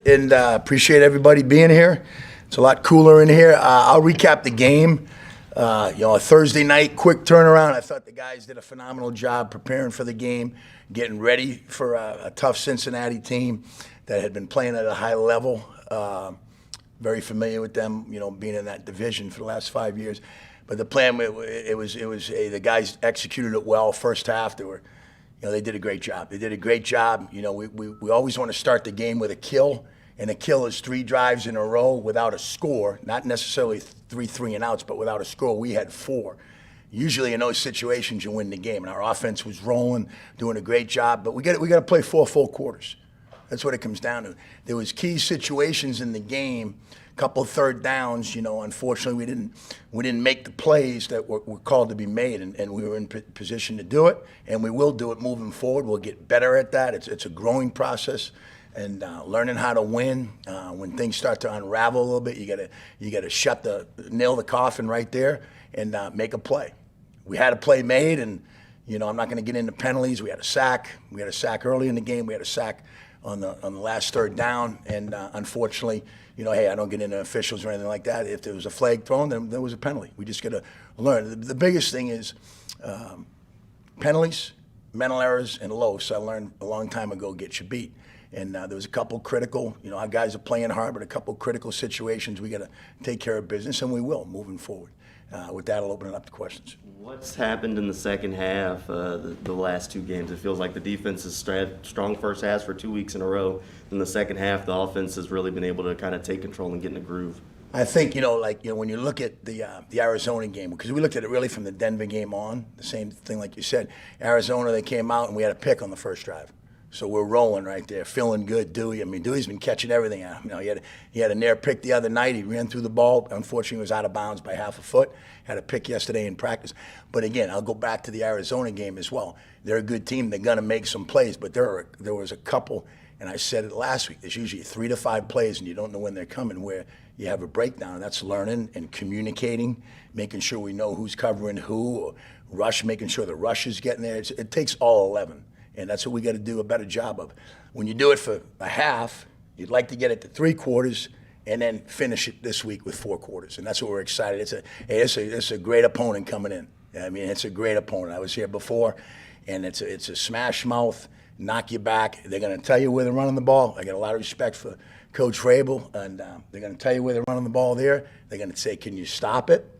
and appreciate everybody being here. It's a lot cooler in here. I'll recap the game. A Thursday night, quick turnaround. I thought the guys did a phenomenal job preparing for the game, getting ready for a tough Cincinnati team that had been playing at a high level. Very familiar with them, being in that division for the last 5 years. But the plan, the guys executed it well. First half, they did a great job. They did a great job. We always want to start the game with a kill, and a kill is 3 drives in a row without a score, not necessarily 3 and outs, but without a score. We had 4. Usually in those situations, you win the game, and our offense was rolling, doing a great job. But we got to play 4 full quarters. That's what it comes down to. There was key situations in the game, a couple of third downs. Unfortunately, we didn't make the plays that were called to be made, and we were in position to do it, and we will do it moving forward. We'll get better at that. It's a growing process, and learning how to win. When things start to unravel a little bit, you gotta nail the coffin right there and make a play. We had a play made, and I'm not going to get into penalties. We had a sack. We had a sack early in the game. We had a sack on the last third down, and unfortunately, hey, I don't get into officials or anything like that. If there was a flag thrown, then there was a penalty. We just got to learn. The biggest thing is penalties, mental errors, and loafs. I learned a long time ago get you beat. And there was a couple critical, our guys are playing hard, but a couple critical situations we got to take care of business, and we will moving forward. With that, I'll open it up to questions. What's happened in the second half, the last 2 games? It feels like the defense is strong first half for 2 weeks in a row. In the second half, the offense has really been able to kind of take control and get in a groove. I think, when you look at the Arizona game, because we looked at it really from the Denver game on, the same thing like you said. Arizona, they came out and we had a pick on the first drive. So we're rolling right there, feeling good. Dewey, Dewey's been catching everything out. He had a near pick the other night. He ran through the ball. Unfortunately, he was out of bounds by half a foot. Had a pick yesterday in practice. But again, I'll go back to the Arizona game as well. They're a good team. They're going to make some plays. But there was a couple, and I said it last week, there's usually 3 to 5 plays, and you don't know when they're coming, where you have a breakdown. That's learning and communicating, making sure we know who's covering who, or rush, making sure the rush is getting there. It takes all 11. And that's what we got to do a better job of. When you do it for a half, you'd like to get it to 3 quarters and then finish it this week with 4 quarters. And that's what we're excited. It's a great opponent coming in. It's a great opponent. I was here before, and it's a smash mouth, knock you back. They're going to tell you where they're running the ball. I got a lot of respect for Coach Vrabel, and they're going to tell you where they're running the ball there. They're going to say, can you stop it?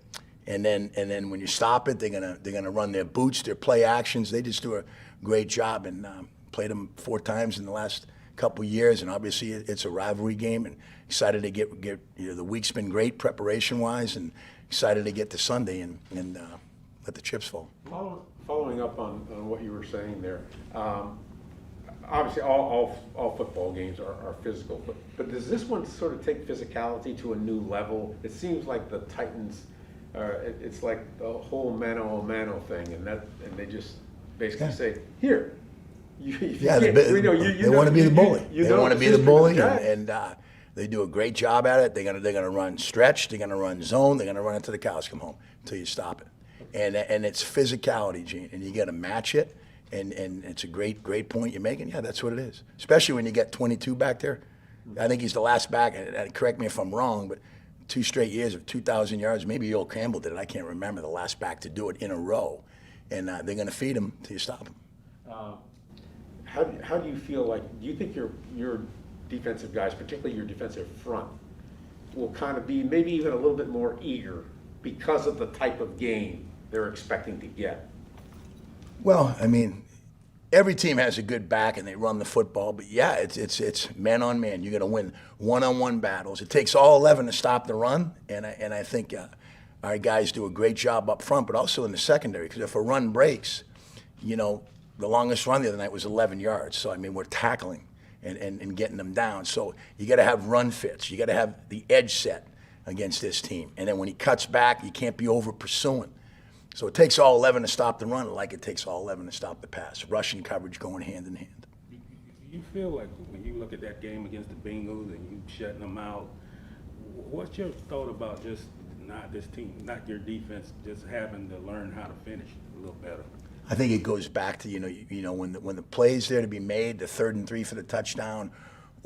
And then when you stop it, they're gonna run their boots, their play actions. They just do a great job, and played them 4 times in the last couple of years. And obviously, it's a rivalry game. And excited to get the week's been great preparation wise, and excited to get to Sunday and let the chips fall. Following up on what you were saying there, obviously all football games are physical, but does this one sort of take physicality to a new level? It seems like the Titans. It's like the whole mano a mano thing, and they just basically say, "Here, they want to be the bully. They want to be the bully, and they do a great job at it. They're gonna run stretch. They're gonna run zone. They're gonna run until the cows come home, until you stop it. And it's physicality, Gene, and you got to match it. And it's a great point you're making. Yeah, that's what it is. Especially when you get 22 back there. I think he's the last back. And correct me if I'm wrong, but 2 straight years of 2,000 yards. Maybe Earl Campbell did it. I can't remember the last back to do it in a row. And they're going to feed him till you stop him. How do you feel like? Do you think your defensive guys, particularly your defensive front, will kind of be maybe even a little bit more eager because of the type of game they're expecting to get? Well, every team has a good back and they run the football, but yeah, it's man on man. You're going to win one-on-one battles. It takes all 11 to stop the run, and I think our guys do a great job up front, but also in the secondary. Because if a run breaks, the longest run the other night was 11 yards. So we're tackling and getting them down. So you got to have run fits. You got to have the edge set against this team, and then when he cuts back, you can't be over pursuing. So it takes all 11 to stop the run, like it takes all 11 to stop the pass. Rushing coverage going hand in hand. Do you feel like when you look at that game against the Bengals and you shutting them out, what's your thought about just not this team, not your defense, just having to learn how to finish a little better? I think it goes back to when the play's there to be made, the 3rd and 3 for the touchdown,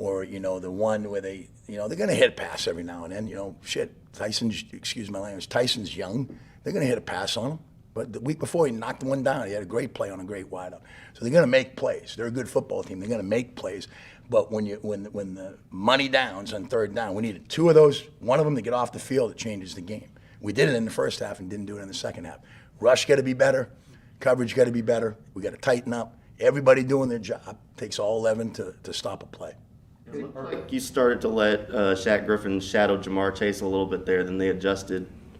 or, you know, the one where they, you know, they're going to hit a pass every now and then. You know, shit, Tyson's, excuse my language, Tyson's young. They're going to hit a pass on him. But the week before, he knocked one down. He had a great play on a great wideout. So they're going to make plays. They're a good football team. They're going to make plays. But when the money downs on third down, we needed two of those, one of them to get off the field. It changes the game. We did it in the first half and didn't do it in the second half. Rush got to be better. Coverage got to be better. We got to tighten up. Everybody doing their job. Takes all 11 to stop a play. It looked like you started to let Shaq Griffin shadow Jamar Chase a little bit there. Then they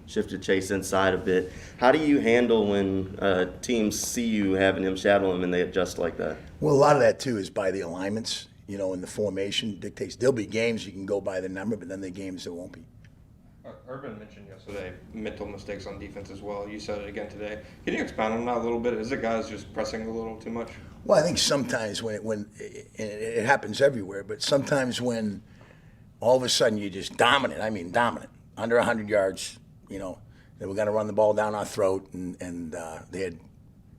shifted Chase inside a bit. How do you handle when teams see you having him shadow him and they adjust like that? Well, a lot of that, too, is by the alignments, you know, and the formation dictates. There'll be games you can go by the number, but then the games there won't be. Urban mentioned yesterday mental mistakes on defense as well. You said it again today. Can you expound on that a little bit? Is it guys just pressing a little too much? Well, I think sometimes when it happens everywhere, but sometimes when all of a sudden you're just dominant, under 100 yards, you know, they were going to run the ball down our throat, and they had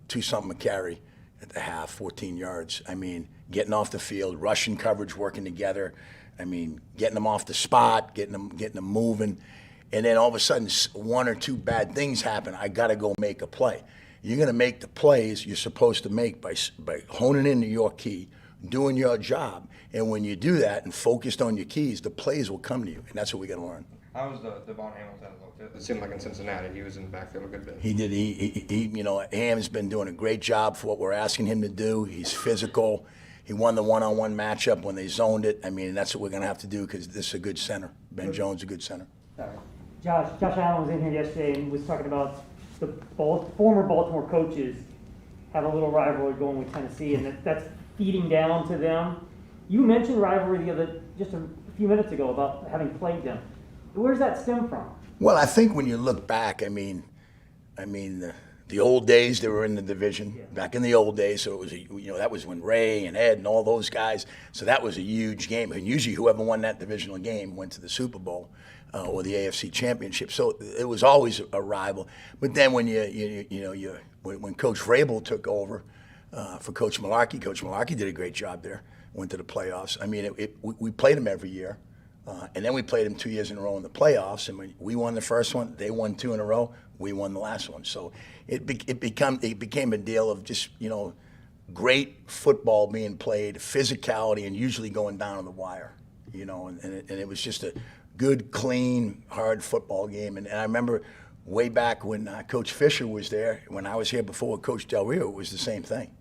2-something to carry at the half, 14 yards. I mean, getting off the field, rushing coverage, working together. I mean, getting them off the spot, getting them moving, and then all of a sudden one or two bad things happen. I got to go make a play. You're going to make the plays you're supposed to make by honing into your key, doing your job, and when you do that and focused on your keys, the plays will come to you, and that's what we got to learn. How was Devon Hamilton looked? It seemed like in Cincinnati he was in the backfield a good bit. He did. He you know, Ham's been doing a great job for what we're asking him to do. He's physical. He won the one-on-one matchup when they zoned it. I mean, that's what we're going to have to do because this is a good center. Ben Jones is a good center. Sorry. Josh Allen was in here yesterday and was talking about the former Baltimore coaches have a little rivalry going with Tennessee, and that's feeding down to them. You mentioned rivalry just a few minutes ago about having played them. Where does that stem from? Well, I think when you look back, I mean, the old days they were in the division. Yeah. Back in the old days, so it was that was when Ray and Ed and all those guys. So that was a huge game, and usually whoever won that divisional game went to the Super Bowl or the AFC Championship. So it was always a rival. But then when when Coach Vrabel took over for Coach Malarkey did a great job there. Went to the playoffs. I mean, we played them every year. And then we played them 2 years in a row in the playoffs, and we won the first one. They won 2 in a row. We won the last one. So it became a deal of just great football being played, physicality, and usually going down on the wire. And it was just a good, clean, hard football game. And I remember way back when Coach Fisher was there, when I was here before Coach Darrell, it was the same thing.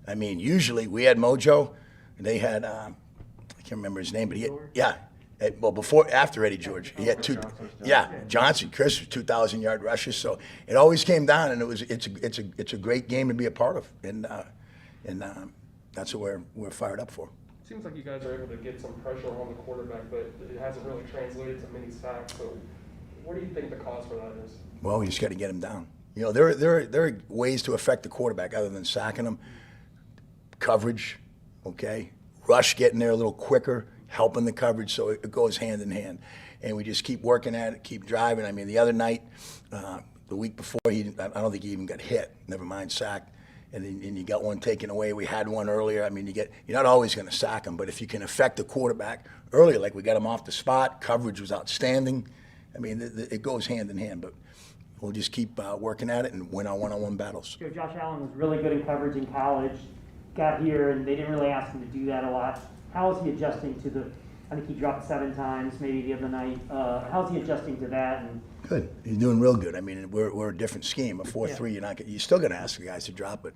I mean, usually we had Mojo, and they had I can't remember his name, but after Eddie George, he had Johnson, Chris, 2,000-yard rushes. So it always came down, and it's a great game to be a part of, and that's what we're fired up for. It seems like you guys are able to get some pressure on the quarterback, but it hasn't really translated to many sacks. So what do you think the cause for that is? Well, we just got to get him down. There are ways to affect the quarterback other than sacking him. Coverage, okay, rush getting there a little quicker, helping the coverage, so it goes hand in hand. And we just keep working at it, keep driving. I mean, the other night, the week before, I don't think he even got hit, never mind sacked. And you got one taken away. We had one earlier. I mean, you're not always going to sack him, but if you can affect the quarterback earlier, like we got him off the spot, coverage was outstanding. I mean, it goes hand in hand, but we'll just keep working at it and win our one-on-one battles. Sure, Josh Allen was really good in coverage in college, got here, and they didn't really ask him to do that a lot. How is he adjusting to I think he dropped 7 times maybe the other night. How's he adjusting to that? And good. He's doing real good. I mean, we're a different scheme. A 4-3, you're still going to ask the guys to drop, but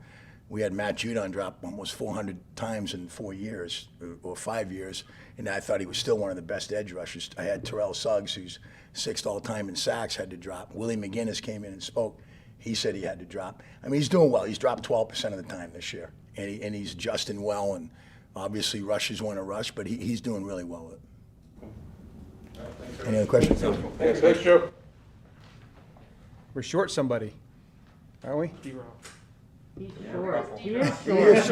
we had Matt Judon drop almost 400 times in 4 years or 5 years, and I thought he was still one of the best edge rushers. I had Terrell Suggs, who's 6th all-time in sacks, had to drop. Willie McGinnis came in and spoke. He said he had to drop. I mean, he's doing well. He's dropped 12% of the time this year, and he's adjusting well, and obviously rushers want to rush, but he's doing really well with it. Any other questions? Thanks, Joe. We're short somebody, aren't we? he's short. He is short. He is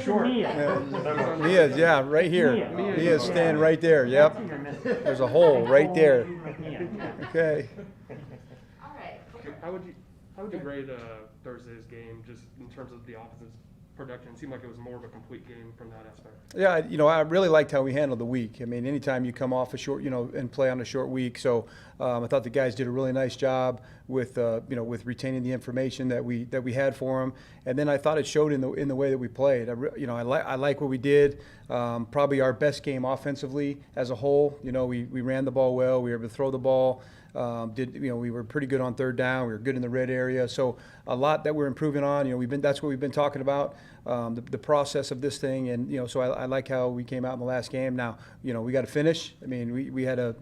short. He is, yeah, right here. He is standing right there. Yep. There's a hole right there. Okay. All right. How would you How would you grade Thursday's game just in terms of the offensive production? It seemed like it was more of a complete game from that aspect. Yeah, I really liked how we handled the week. I mean, anytime you come off a short, and play on a short week. So I thought the guys did a really nice job with, with retaining the information that we had for them. And then I thought it showed in the way that we played. I like what we did. Probably our best game offensively as a whole. We ran the ball well. We were able to throw the ball. We were pretty good on third down. We were good in the red area. So a lot that we're improving on. That's what we've been talking about, the process of this thing. And so I like how we came out in the last game. Now we got to finish. I mean, we had a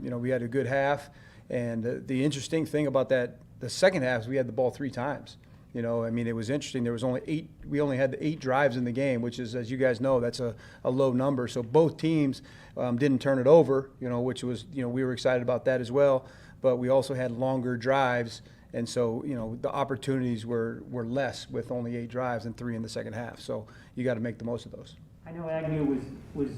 good half. And the interesting thing about that, the second half, is we had the ball 3 times. It was interesting. There was we only had 8 drives in the game, which is, as you guys know, that's a low number. So both teams didn't turn it over, which was, we were excited about that as well. But we also had longer drives, and so the opportunities were less with only 8 drives and 3 in the second half. So you got to make the most of those. I know Agnew was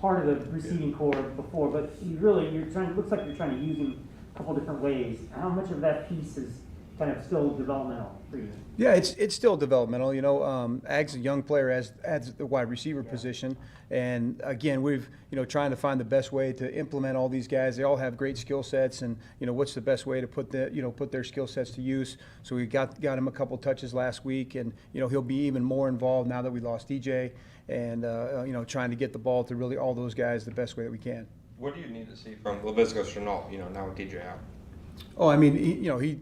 part of the receiving core before, but looks like you're trying to use him a couple different ways. How much of that piece is kind of still developmental for you? Yeah, it's still developmental. Ag's a young player as the wide receiver position, and again, we've trying to find the best way to implement all these guys. They all have great skill sets, and what's the best way to put their skill sets to use. So we got him a couple touches last week, and he'll be even more involved now that we lost DJ, and trying to get the ball to really all those guys the best way that we can. What do you need to see from Laviska Shenault, now with DJ out? Oh, I mean,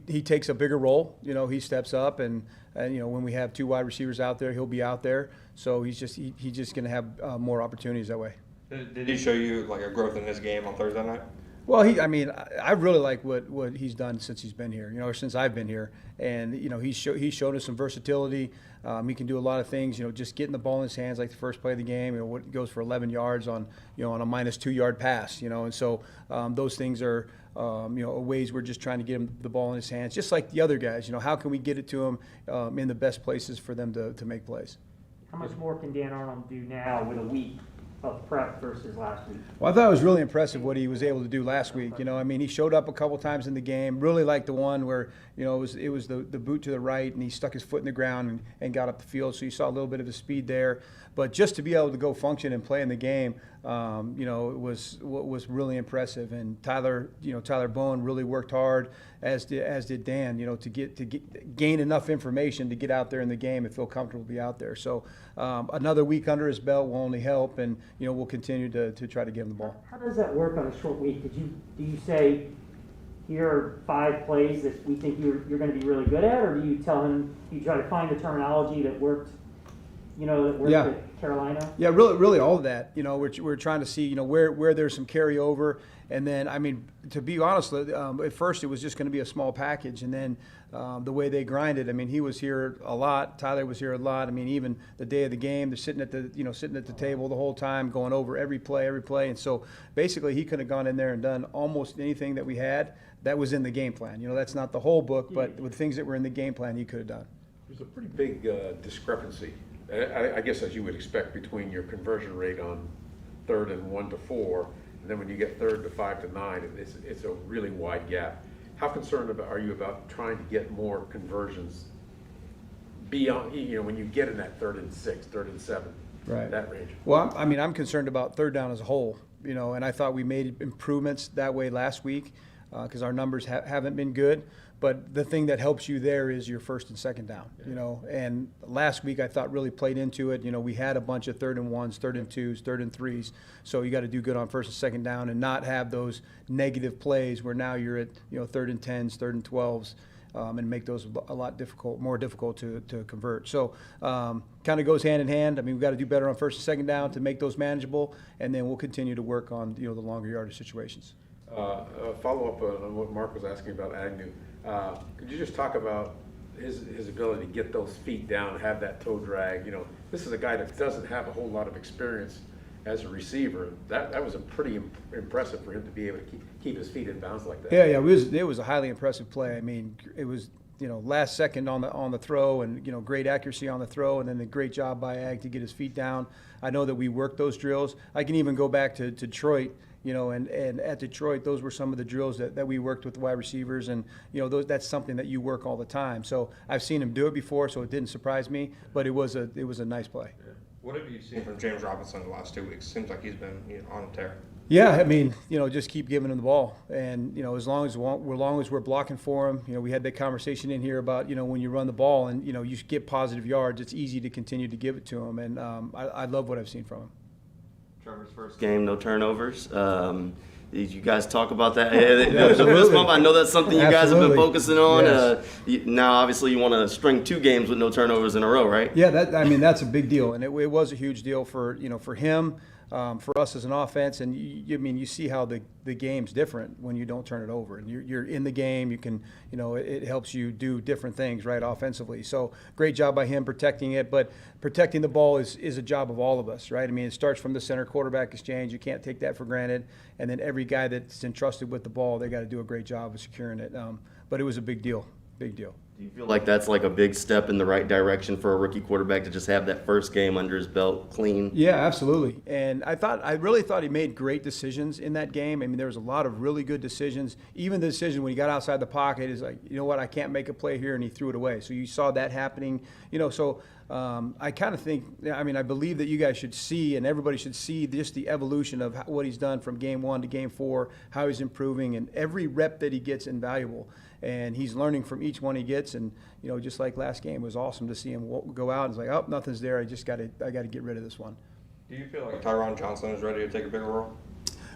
he takes a bigger role. He steps up, and when we have 2 wide receivers out there, he'll be out there. So he's just going to have more opportunities that way. Did he show you like a growth in this game on Thursday night? Well, I really like what he's done since he's been here, or since I've been here. And, he's showed us some versatility. He can do a lot of things, just getting the ball in his hands like the first play of the game. What goes for 11 yards on a -2 yard pass, and so those things are, ways we're just trying to get him the ball in his hands, just like the other guys. How can we get it to him in the best places for them to make plays? How much more can Dan Arnold do now with a week of prep versus last week? Well, I thought it was really impressive what he was able to do last week. He showed up a couple times in the game. Really liked the one where, it was the boot to the right, and he stuck his foot in the ground and got up the field. So you saw a little bit of his speed there. But just to be able to go function and play in the game, it was really impressive. And Tyler Bowen really worked hard, as did Dan. To gain enough information to get out there in the game and feel comfortable to be out there. So another week under his belt will only help, and we'll continue to try to give him the ball. How does that work on a short week? Do you say, here are 5 plays that we think you're going to be really good at, or do you tell him, you try to find the terminology that worked? At Carolina? Yeah, really all of that. We're trying to see, where there's some carryover. And then, to be honest, at first it was just going to be a small package. And then the way they grinded, he was here a lot. Tyler was here a lot. Even the day of the game, they're sitting at the table the whole time, going over every play. And so basically he could have gone in there and done almost anything that we had that was in the game plan. That's not the whole book, but with things that were in the game plan, he could have done. There's a pretty big discrepancy, I guess, as you would expect, between your conversion rate on 3rd and 1 to 4, and then when you get 3rd to 5 to 9, it's a really wide gap. How concerned are you about trying to get more conversions beyond, when you get in that 3rd and 6, 3rd and 7, right, that range? Well, I'm concerned about 3rd down as a whole, and I thought we made improvements that way last week because our numbers haven't been good. But the thing that helps you there is your 1st and 2nd down, And last week I thought really played into it. We had a bunch of 3rd and 1s, 3rd and 2s, 3rd and 3s. So you got to do good on 1st and 2nd down and not have those negative plays where now you're at 3rd and 10s, 3rd and 12s, and make those a lot more difficult to convert. So kind of goes hand in hand. We've got to do better on 1st and 2nd down to make those manageable, and then we'll continue to work on the longer yardage situations. Follow up on what Mark was asking about Agnew. Could you just talk about his ability to get those feet down, have that toe drag? This is a guy that doesn't have a whole lot of experience as a receiver. That was a pretty impressive for him to be able to keep his feet in bounds like that. Yeah, it was a highly impressive play. It was last second on the throw, and great accuracy on the throw, and then a great job by Ag to get his feet down. I know that we worked those drills. I can even go back to Detroit. and at Detroit, those were some of the drills that we worked with the wide receivers, and that's something that you work all the time. So I've seen him do it before, so it didn't surprise me, but it was a nice play. What have you seen from James Robinson the last 2 weeks? Seems like he's been on a tear. Yeah, I mean, just keep giving him the ball, and as long as we're blocking for him, we had that conversation in here about when you run the ball and you get positive yards, it's easy to continue to give it to him, and I love what I've seen from him. Trevor's first game, no turnovers. Did you guys talk about that? I know that's something you guys have been focusing on. Yes. Now, obviously, you want to string 2 games with no turnovers in a row, right? Yeah, that's a big deal, and it was a huge deal for him. For us as an offense, and you see how the game's different when you don't turn it over, and you're in the game. You can, it helps you do different things, right, offensively. So great job by him protecting it, but protecting the ball is a job of all of us, right? I mean, it starts from the center quarterback exchange. You can't take that for granted, and then every guy that's entrusted with the ball, they got to do a great job of securing it. But it was a big deal. Do you feel like that's like a big step in the right direction for a rookie quarterback to just have that first game under his belt clean? Yeah, absolutely. And I really thought he made great decisions in that game. I mean, there was a lot of really good decisions. Even the decision when he got outside the pocket is like, you know what, I can't make a play here, and he threw it away. So you saw that happening. So I kind of think, I believe that you guys should see, and everybody should see, just the evolution of what he's done from game 1 to game 4, how he's improving, and every rep that he gets invaluable. And he's learning from each one he gets, and just like last game, it was awesome to see him go out and it's like, oh, nothing's there. I got to get rid of this one. Do you feel like Tyron Johnson is ready to take a bigger role?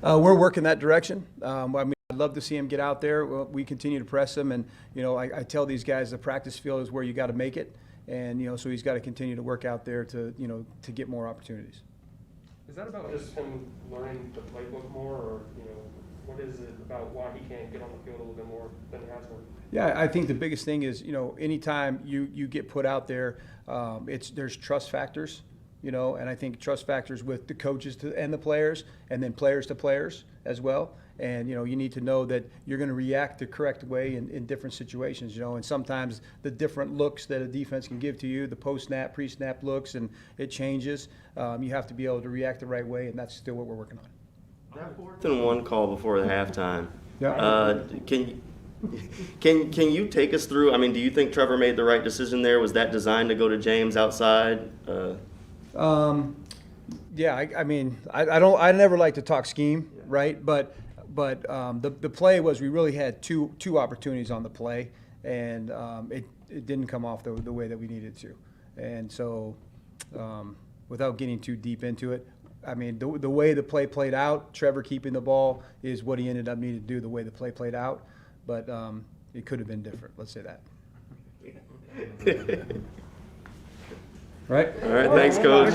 We're working that direction. I'd love to see him get out there. We continue to press him, and I tell these guys the practice field is where you got to make it, and so he's got to continue to work out there to to get more opportunities. Is that about just him learning the playbook more, or what is it about why he can't get on the field a little bit more than he has been? Yeah, I think the biggest thing is, anytime you get put out there, there's trust factors, and I think trust factors with the coaches and the players, and then players to players as well. And, you need to know that you're going to react the correct way in different situations, and sometimes the different looks that a defense can give to you, the post-snap, pre-snap looks, and it changes. You have to be able to react the right way, and that's still what we're working on. That 4th and 1 call before the halftime. Yeah. Can you take us through? I mean, do you think Trevor made the right decision there? Was that designed to go to James outside? Yeah, I never like to talk scheme, right? But the play was, we really had two opportunities on the play, and it didn't come off the way that we needed to. And so, without getting too deep into it, the way the play played out, Trevor keeping the ball is what he ended up needing to do, the way the play played out. But it could have been different, let's say that. Right? All right, thanks, Coach.